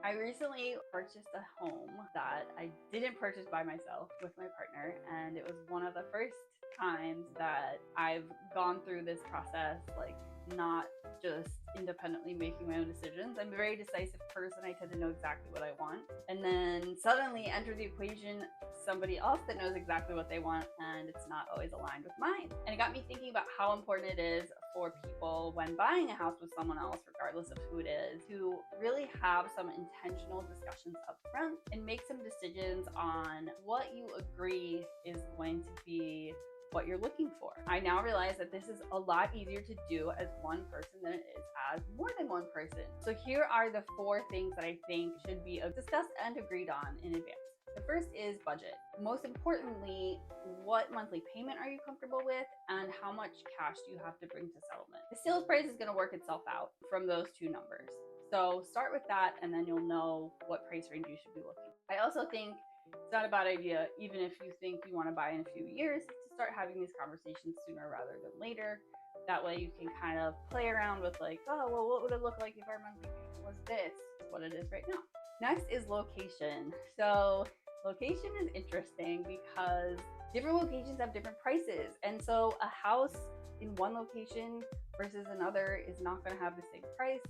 I recently purchased a home that I didn't purchase by myself with my partner, and it was one of the first times that I've gone through this process, like not just independently making my own decisions. I'm a very decisive person. I tend to know exactly what I want. And then suddenly enter the equation somebody else that knows exactly what they want, and it's not always aligned with mine. And it got me thinking about how important it is for people when buying a house with someone else, regardless of who it is, to really have some intentional discussions up front and make some decisions on what you agree is going to be what you're looking for. I now realize that this is a lot easier to do as one person than it is as more than one person. So here are the 4 things that I think should be discussed and agreed on in advance. The first is budget. Most importantly, what monthly payment are you comfortable with and how much cash do you have to bring to settlement? The sales price is going to work itself out from those 2 numbers. So start with that and then you'll know what price range you should be looking at. I also think it's not a bad idea, even if you think you want to buy in a few years, to start having these conversations sooner rather than later. That way you can kind of play around with like, oh, well, what would it look like if our monthly payment was this? What it is right now. Next is location. So location is interesting because different locations have different prices. And so a house in one location versus another is not going to have the same price.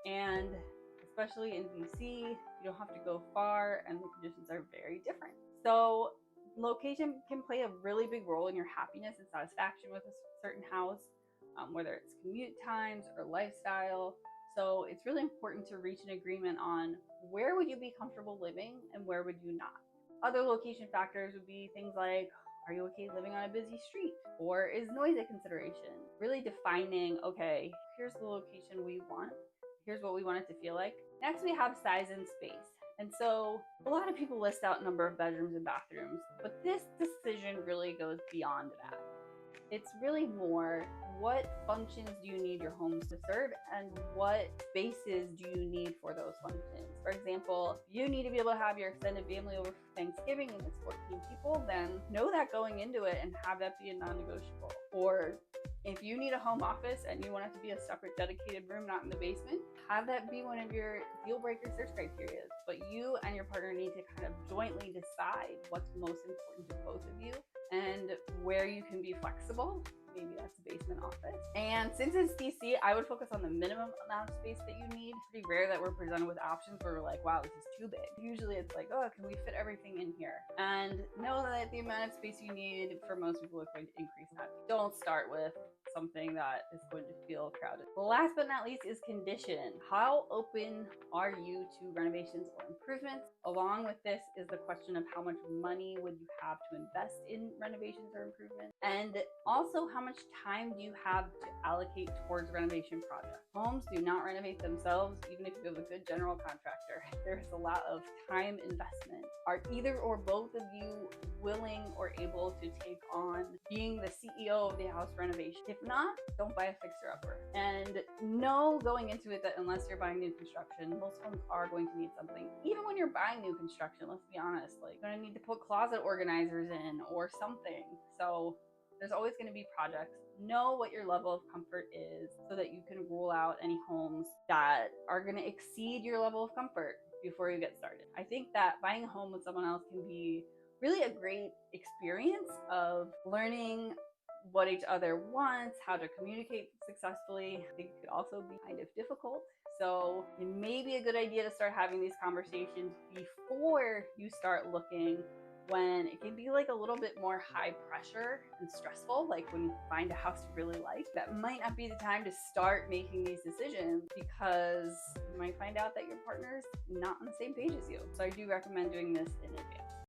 And especially in BC, you don't have to go far and the conditions are very different. So location can play a really big role in your happiness and satisfaction with a certain house, whether it's commute times or lifestyle. So it's really important to reach an agreement on where would you be comfortable living and where would you not. Other location factors would be things like, are you okay living on a busy street? Or is noise a consideration? Really defining, okay, here's the location we want. Here's what we want it to feel like. Next, we have size and space. And so a lot of people list out number of bedrooms and bathrooms, but this decision really goes beyond that. It's really more, what functions do you need your homes to serve and what spaces do you need for those functions? For example, if you need to be able to have your extended family over for Thanksgiving and it's 14 people, then know that going into it and have that be a non-negotiable. Or if you need a home office and you want it to be a separate dedicated room, not in the basement, have that be one of your deal breaker search criteria. But you and your partner need to kind of jointly decide what's most important to both of you and where you can be flexible. Maybe that's a basement office. And since it's DC, I would focus on the minimum amount of space that you need. It's pretty rare that we're presented with options where we're like, wow, this is too big. Usually it's like, oh, can we fit everything in here? And know that the amount of space you need for most people is going to increase that. Don't start with something that is going to feel crowded. Last but not least is condition. How open are you to renovations or improvements? Along with this is the question of how much money would you have to invest in renovations or improvements? And also, how much time do you have to allocate towards renovation projects? Homes do not renovate themselves, even if you have a good general contractor. There's a lot of time investment. Are either or both of you willing or able to take on being the CEO of the house renovation? If not, don't buy a fixer-upper. And know going into it that unless you're buying new construction, most homes are going to need something. Even when you're buying new construction, let's be honest, like you're gonna need to put closet organizers in or something. So there's always going to be projects. Know what your level of comfort is so that you can rule out any homes that are going to exceed your level of comfort before you get started. I think that buying a home with someone else can be really a great experience of learning what each other wants, how to communicate successfully. I think it could also be kind of difficult. So it may be a good idea to start having these conversations before you start looking, when it can be like a little bit more high pressure and stressful, like when you find a house you really like. That might not be the time to start making these decisions because you might find out that your partner's not on the same page as you. So I do recommend doing this in advance.